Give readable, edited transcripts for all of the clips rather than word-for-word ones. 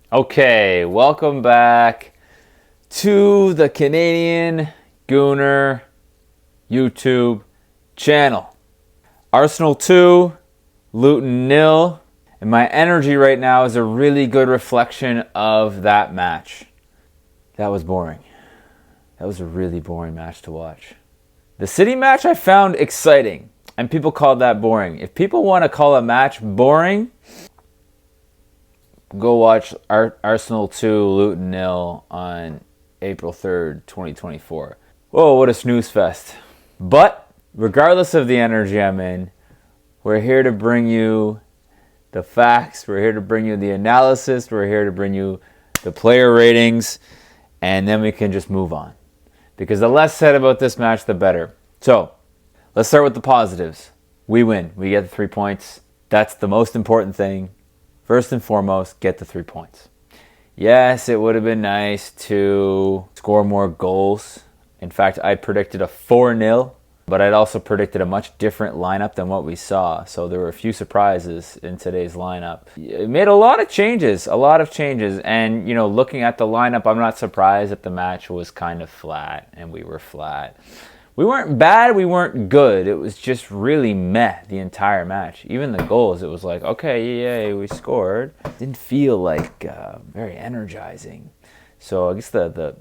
Okay, welcome back to the Canadian Gooner YouTube channel. Arsenal 2, Luton 0, and my energy right now is a really good reflection of that match. That was boring. That was a really boring match to watch. The City match I found exciting, and people called that boring. If people want to call a match boring, go watch Arsenal 2, Luton 0 on April 3rd, 2024. Whoa, what a snooze fest. But regardless of the energy I'm in, we're here to bring you the facts. We're here to bring you the analysis. We're here to bring you the player ratings. And then we can just move on. Because the less said about this match, the better. So, let's start with the positives. We win. We get the 3 points. That's the most important thing. First and foremost, get the 3 points. Yes, it would have been nice to score more goals. In fact, I predicted a 4-0, but I'd also predicted a much different lineup than what we saw. So there were a few surprises in today's lineup. It made a lot of changes. And, looking at the lineup, I'm not surprised that the match was kind of flat, and we were flat. We weren't bad, we weren't good. It was just really meh the entire match. Even the goals, it was like, okay, yay, we scored. It didn't feel like very energizing. So I guess the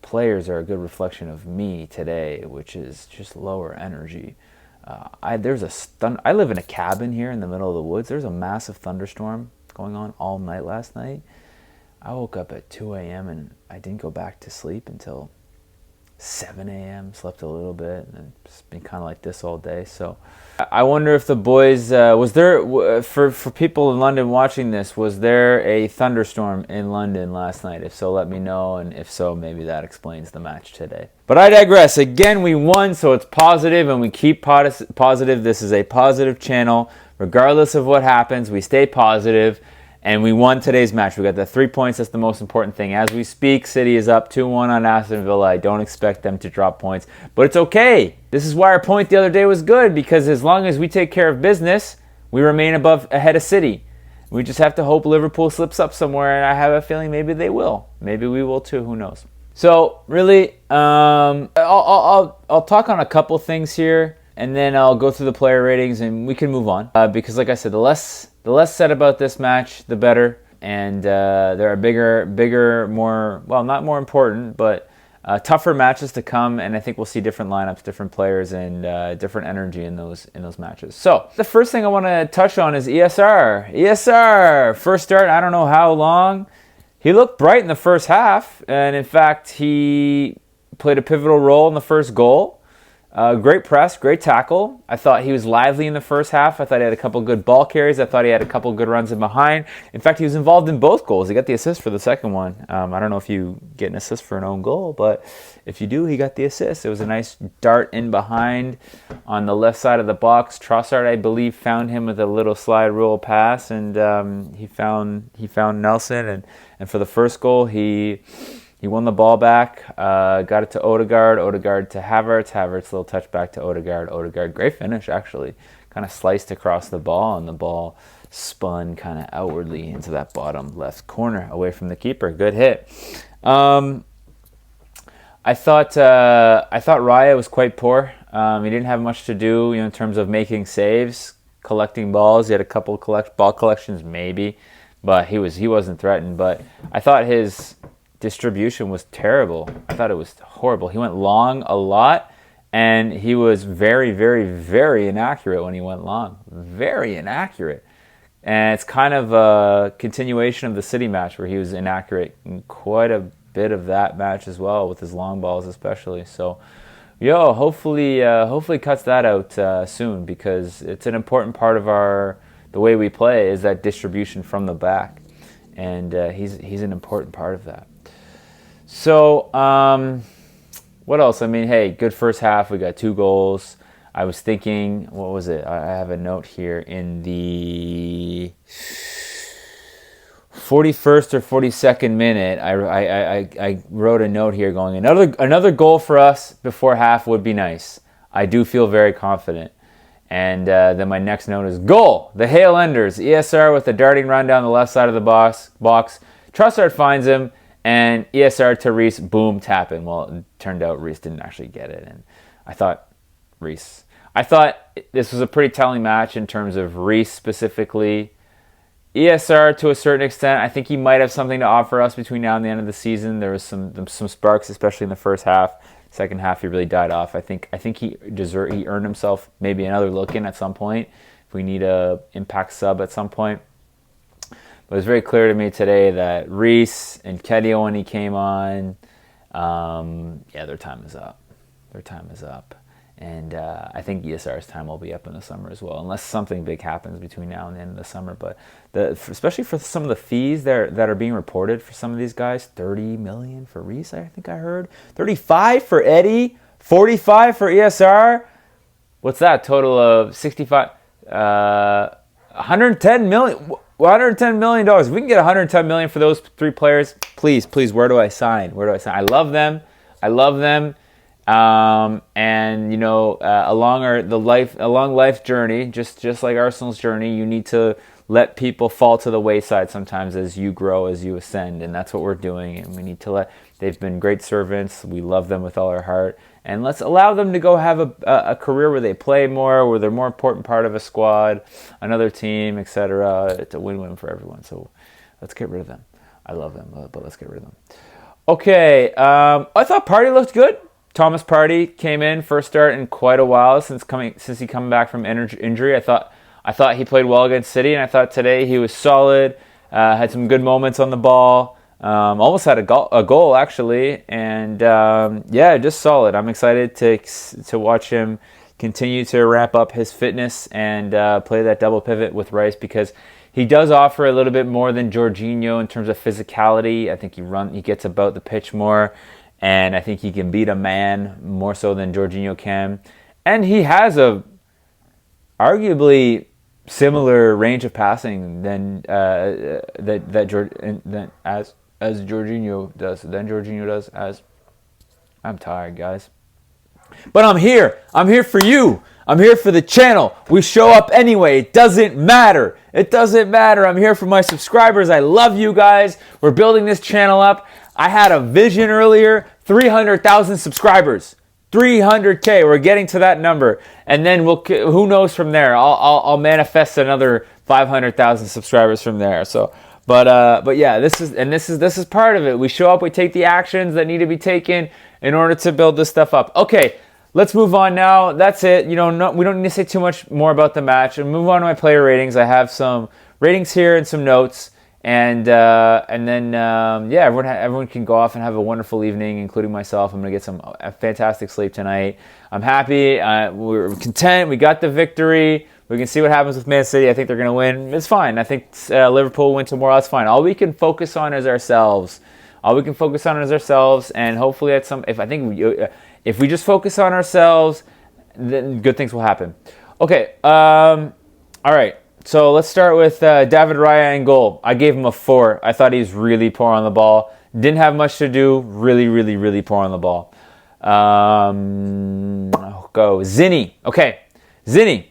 players are a good reflection of me today, which is just lower energy. I live in a cabin here in the middle of the woods. There's a massive thunderstorm going on all night last night. I woke up at 2 a.m. and I didn't go back to sleep until 7 a.m. Slept a little bit, and it's been kind of like this all day. So I wonder if the boys, was there, for people in London watching this, was there a thunderstorm in London last night? If so, let me know, and if so, maybe that explains the match today. But I digress. Again, we won, so it's positive, and we keep positive. This is a positive channel. Regardless of what happens, we stay positive. And we won today's match. We got the 3 points. That's the most important thing. As we speak, City is up 2-1 on Aston Villa. I don't expect them to drop points. But it's okay. This is why our point the other day was good. Because as long as we take care of business, we remain ahead of City. We just have to hope Liverpool slips up somewhere. And I have a feeling maybe they will. Maybe we will too. Who knows? So really, I'll talk on a couple things here. And then I'll go through the player ratings and we can move on. Because like I said, the less said about this match, the better. And there are bigger, more, well, not more important, but tougher matches to come. And I think we'll see different lineups, different players, and different energy in those matches. So the first thing I want to touch on is ESR. ESR, first start, I don't know how long. He looked bright in the first half. And in fact, he played a pivotal role in the first goal. Great press, great tackle. I thought he was lively in the first half. I thought he had a couple good ball carries. I thought he had a couple good runs in behind. In fact, he was involved in both goals. He got the assist for the second one. I don't know if you get an assist for an own goal, but if you do, he got the assist. It was a nice dart in behind on the left side of the box. Trossard, I believe, found him with a little slide rule pass, and he found Nelson. And for the first goal, He won the ball back, got it to Odegaard to Havertz, little touch back to Odegaard, great finish actually, kind of sliced across the ball, and the ball spun kind of outwardly into that bottom left corner away from the keeper. Good hit. I thought Raya was quite poor. He didn't have much to do, in terms of making saves, collecting balls. He had a couple ball collections maybe, but he wasn't threatened. But I thought his distribution was terrible. I thought it was horrible. He went long a lot, and he was very, very, very inaccurate when he went long. Very inaccurate. And it's kind of a continuation of the City match where he was inaccurate in quite a bit of that match as well, with his long balls especially. So, hopefully cuts that out soon, because it's an important part of the way we play is that distribution from the back. And he's an important part of that. So, what else? I mean, hey, good first half. We got 2 goals. I was thinking, what was it? I have a note here in the 41st or 42nd minute. I wrote a note here going, another goal for us before half would be nice. I do feel very confident. And then my next note is goal. The Hale Enders. ESR with a darting run down the left side of the box. Trossard finds him, and ESR to Reese, boom, tapping. Well, it turned out Reese didn't actually get it, and I thought this was a pretty telling match in terms of Reese specifically. ESR to a certain extent, I think he might have something to offer us between now and the end of the season. There was some sparks, especially in the first half. Second half, he really died off. I think he earned himself maybe another look in at some point. If we need a impact sub at some point. But it was very clear to me today that Reese and Kedio, when he came on, their time is up. Their time is up. And I think ESR's time will be up in the summer as well, unless something big happens between now and the end of the summer. But especially for some of the fees that are being reported for some of these guys, $30 million for Reese, I think I heard. 35 for Eddie, 45 for ESR. What's that? Total of 65, 110 million. $110 million. If we can get $110 million for those three players, please, where do I sign? I love them. And you know, along life's journey, just like Arsenal's journey, you need to let people fall to the wayside sometimes as you grow, as you ascend, and that's what we're doing. And we need to they've been great servants. We love them with all our heart, and let's allow them to go have a career where they play more, where they're a more important part of a squad, another team, etc. It's a win-win for everyone. So let's get rid of them. I love them, but let's get rid of them. Okay, I thought Partey looked good. Thomas Partey came in, first start in quite a while since he come back from injury. I thought he played well against City, and I thought today he was solid. Had some good moments on the ball. Almost had a goal actually, and just solid. I'm excited to watch him continue to ramp up his fitness and play that double pivot with Rice, because he does offer a little bit more than Jorginho in terms of physicality. I think he gets about the pitch more. And I think he can beat a man more so than Jorginho can. And he has a arguably similar range of passing than as Jorginho does. I'm tired, guys. But I'm here. I'm here for you. I'm here for the channel. We show up anyway. It doesn't matter. I'm here for my subscribers. I love you guys. We're building this channel up. I had a vision earlier, 300,000 subscribers, 300K. We're getting to that number, and then who knows from there? I'll manifest another 500,000 subscribers from there. So, but yeah, this is part of it. We show up, we take the actions that need to be taken in order to build this stuff up. Okay, let's move on now. That's it. We don't need to say too much more about the match. And move on to my player ratings. I have some ratings here and some notes. And then everyone can go off and have a wonderful evening, including myself. I'm going to get some fantastic sleep tonight. I'm happy. We're content. We got the victory. We can see what happens with Man City. I think they're going to win. It's fine. I think Liverpool will win tomorrow. That's fine. All we can focus on is ourselves. And hopefully if we just focus on ourselves, then good things will happen. Okay. All right. So let's start with David Raya in goal. I gave him a 4. I thought he was really poor on the ball. Didn't have much to do. Really, really, really poor on the ball. I'll go Zinny. Okay, Zinny.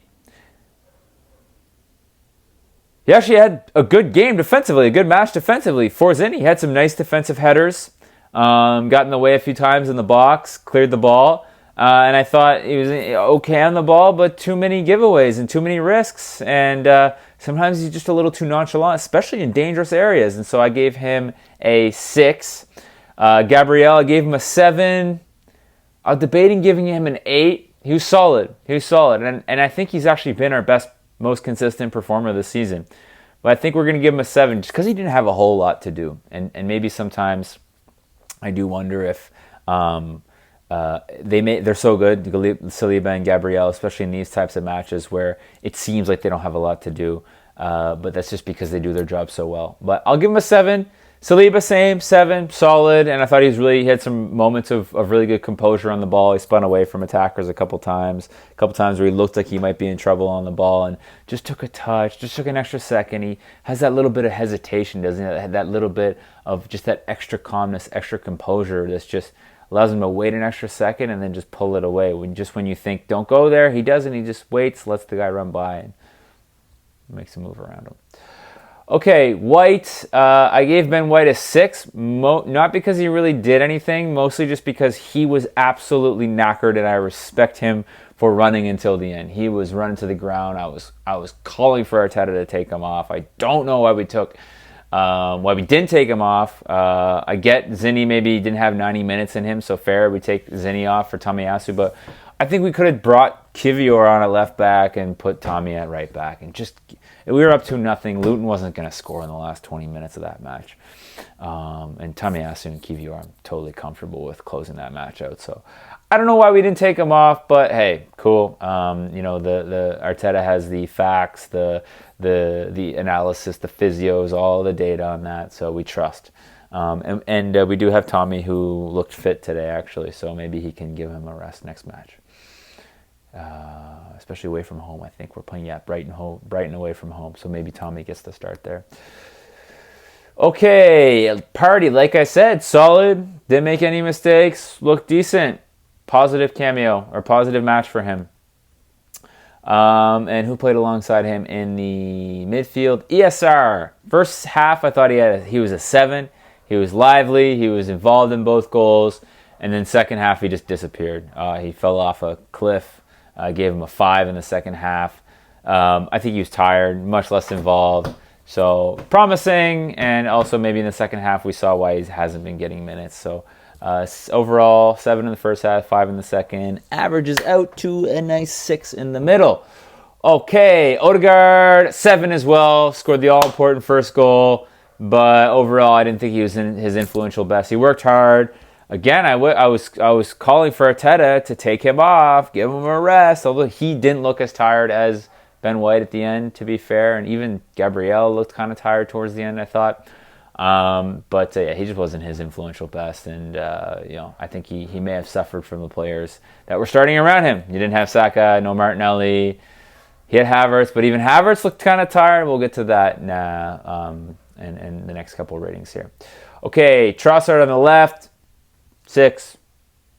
He actually had a good game defensively, a good match defensively for Zinny. He had some nice defensive headers. Got in the way a few times in the box, cleared the ball. And I thought he was okay on the ball, but too many giveaways and too many risks. And sometimes he's just a little too nonchalant, especially in dangerous areas. And so I gave him a 6. Gabriel, I gave him a 7. I was debating giving him an 8. He was solid. And I think he's actually been our best, most consistent performer this season. But I think we're going to give him a 7 just because he didn't have a whole lot to do. And maybe sometimes I do wonder if... they're so good, Saliba and Gabriel, especially in these types of matches where it seems like they don't have a lot to do. But that's just because they do their job so well. But I'll give him a 7. Saliba, same, 7, solid. And I thought he had some moments of really good composure on the ball. He spun away from attackers a couple times where he looked like he might be in trouble on the ball and just took a touch, just took an extra second. He has that little bit of hesitation, doesn't he? That little bit of just that extra calmness, extra composure that's just allows him to wait an extra second and then just pull it away. When you think, don't go there, he doesn't. He just waits, lets the guy run by, and makes a move around him. Okay, White. I gave Ben White a 6, not because he really did anything, mostly just because he was absolutely knackered, and I respect him for running until the end. He was running to the ground. I was calling for Arteta to take him off. I don't know why we didn't take him off. I get Zinni maybe didn't have 90 minutes in him, so fair. We take Zinni off for Tomiyasu, but I think we could have brought Kivior on at left back and put Tommy at right back, and just we were up to nothing. Luton wasn't going to score in the last 20 minutes of that match, and Tomiyasu and Kivior, I'm totally comfortable with closing that match out. So I don't know why we didn't take him off, but hey, cool. The Arteta has the facts, the analysis, the physios, all the data on that, so we trust. And we do have Tommy, who looked fit today, actually, so maybe he can give him a rest next match. Especially away from home. I think we're playing Brighton away from home, so maybe Tommy gets the start there. Okay, Party, like I said, solid, didn't make any mistakes, looked decent, positive cameo or positive match for him. And who played alongside him in the midfield? ESR. First half, I thought he was a 7. He was lively, he was involved in both goals, and then second half he just disappeared. He fell off a cliff. I gave him a 5 in the second half. I think he was tired, much less involved. So promising, and also maybe in the second half we saw why he hasn't been getting minutes. So overall, 7 in the first half, 5 in the second. Averages out to a nice 6 in the middle. Okay, Odegaard, 7 as well. Scored the all-important first goal. But overall, I didn't think he was in his influential best. He worked hard. Again, I was calling for Arteta to take him off, give him a rest, although he didn't look as tired as Ben White at the end, to be fair. And even Gabriel looked kind of tired towards the end, I thought. But he just wasn't his influential best. And, I think he may have suffered from the players that were starting around him. You didn't have Saka, no Martinelli. He had Havertz, but even Havertz looked kind of tired. We'll get to that in the next couple of ratings here. Okay, Trossard on the left, 6.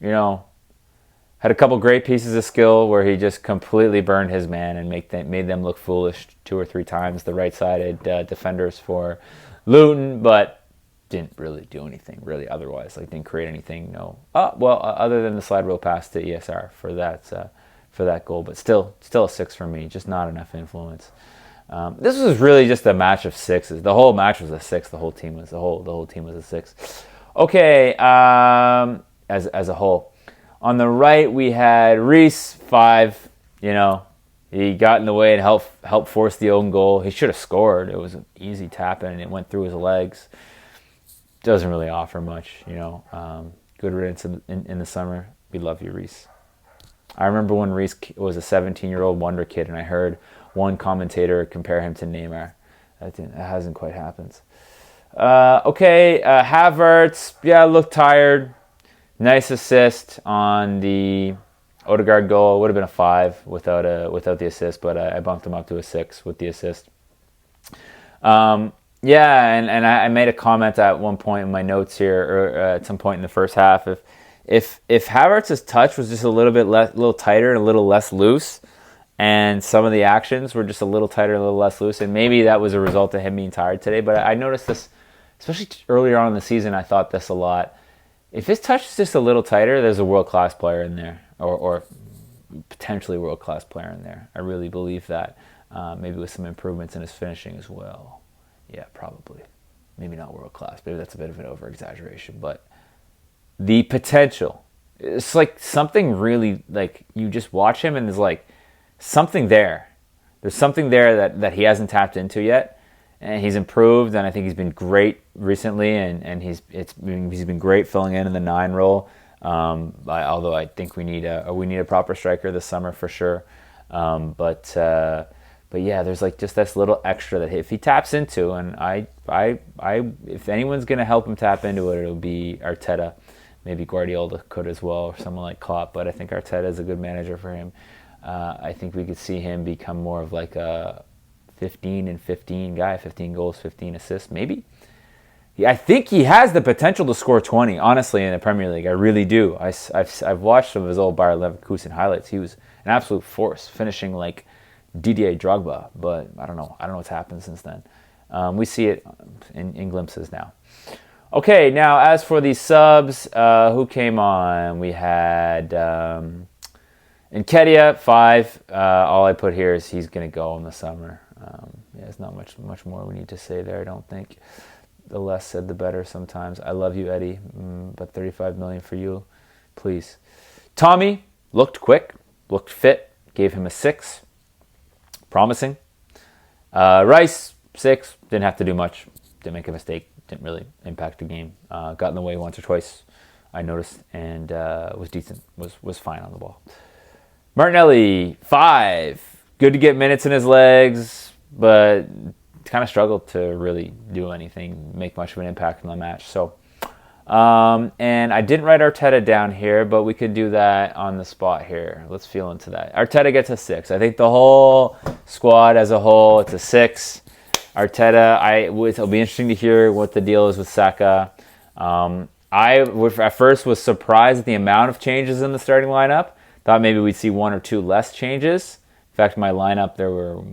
Had a couple great pieces of skill where he just completely burned his man and made them look foolish 2 or 3 times, the right-sided defenders for Luton, but didn't really do anything really otherwise. Didn't create anything. No. Other than the slide rule pass to ESR for that goal, but still a 6 for me. Just not enough influence. This was really just a match of 6s. The whole match was a 6. The whole team was a 6. Okay, as a whole. On the right, we had Reece, 5. He got in the way and helped force the own goal. He should have scored. It was an easy tap in, and it went through his legs. Doesn't really offer much, Good riddance in the summer. We love you, Reece. I remember when Reece was a 17-year-old wonder kid, and I heard one commentator compare him to Neymar. That hasn't quite happened. Havertz, looked tired. Nice assist on the Odegaard goal. Would have been a 5 without the assist, but I bumped him up to a 6 with the assist. And I made a comment at one point in my notes here, or at some point in the first half, if Havertz's touch was just a little tighter and a little less loose, and some of the actions were just a little tighter, a little less loose, and maybe that was a result of him being tired today. But I noticed this, especially earlier on in the season. I thought this a lot. If his touch is just a little tighter, there's a world-class player in there, or potentially world-class player in there. I really believe that. Maybe with some improvements in his finishing as well. Yeah, probably. Maybe not world-class. Maybe that's a bit of an over-exaggeration. But the potential. It's like something really, you just watch him and there's something there. There's something there that he hasn't tapped into yet. And he's improved, and I think he's been great recently, and he's been great filling in the 9 role. Although I think we need a proper striker this summer for sure. But there's just this little extra that if he taps into, and I if anyone's gonna help him tap into it, it'll be Arteta. Maybe Guardiola could as well, or someone like Klopp. But I think Arteta is a good manager for him. I think we could see him become more of a 15 and 15 guy, 15 goals, 15 assists, maybe. I think he has the potential to score 20, honestly, in the Premier League. I really do. I've watched some of his old Bayer Leverkusen highlights. He was an absolute force, finishing like Didier Drogba, but I don't know what's happened since then. We see it in glimpses now. Okay, now as for the subs, who came on? We had Nketiah, 5. All I put here is he's going to go in the summer. Yeah, there's not much more we need to say there, I don't think. The less said, the better sometimes. I love you, Eddie, but $35 million for you, please. Tommy looked quick, looked fit, gave him a 6. Promising. Rice, 6. Didn't have to do much. Didn't make a mistake. Didn't really impact the game. Got in the way once or twice, I noticed, and was decent. Was fine on the ball. Martinelli, 5. Good to get minutes in his legs, but kind of struggled to really do anything, make much of an impact on the match. So, and I didn't write Arteta down here, but we could do that on the spot here. Let's feel into that. Arteta gets a 6. I think the whole squad as a whole, it's a 6. Arteta, it'll be interesting to hear what the deal is with Saka. I at first was surprised at the amount of changes in the starting lineup. Thought maybe we'd see 1 or 2 less changes. In fact, my lineup, there were,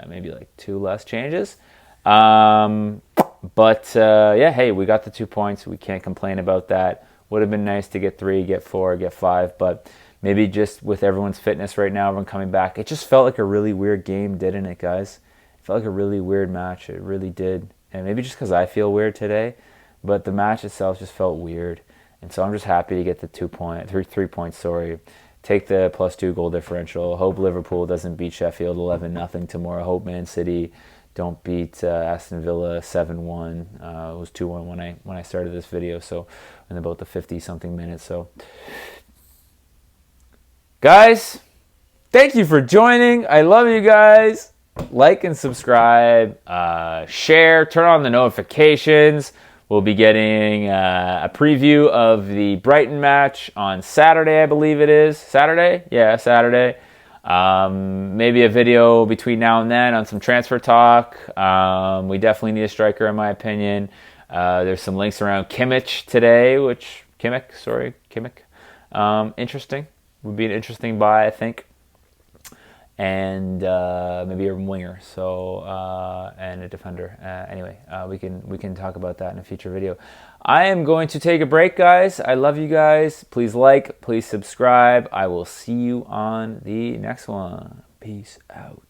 maybe like 2 less changes. But hey, we got the 2 points. We can't complain about that. Would have been nice to get 3, get 4, get 5, but maybe just with everyone's fitness right now, everyone coming back, it just felt like a really weird game, didn't it, guys? It felt like a really weird match. It really did. And maybe just because I feel weird today, but the match itself just felt weird. And so I'm just happy to get the 3 points, take the +2 goal differential. Hope Liverpool doesn't beat Sheffield 11-0 tomorrow. Hope Man City don't beat Aston Villa 7-1. It was 2-1 when I started this video, so in about the 50-something minutes. So, guys, thank you for joining. I love you guys. Like and subscribe, share, turn on the notifications. We'll be getting a preview of the Brighton match on Saturday, I believe it is. Saturday? Yeah, Saturday. Maybe a video between now and then on some transfer talk. We definitely need a striker, in my opinion. There's some links around Kimmich today, Kimmich. Interesting. Would be an interesting buy, I think. And maybe a winger, and a defender. Anyway, we can talk about that in a future video. I am going to take a break, guys. I love you guys. Please like, please subscribe. I will see you on the next one. Peace out.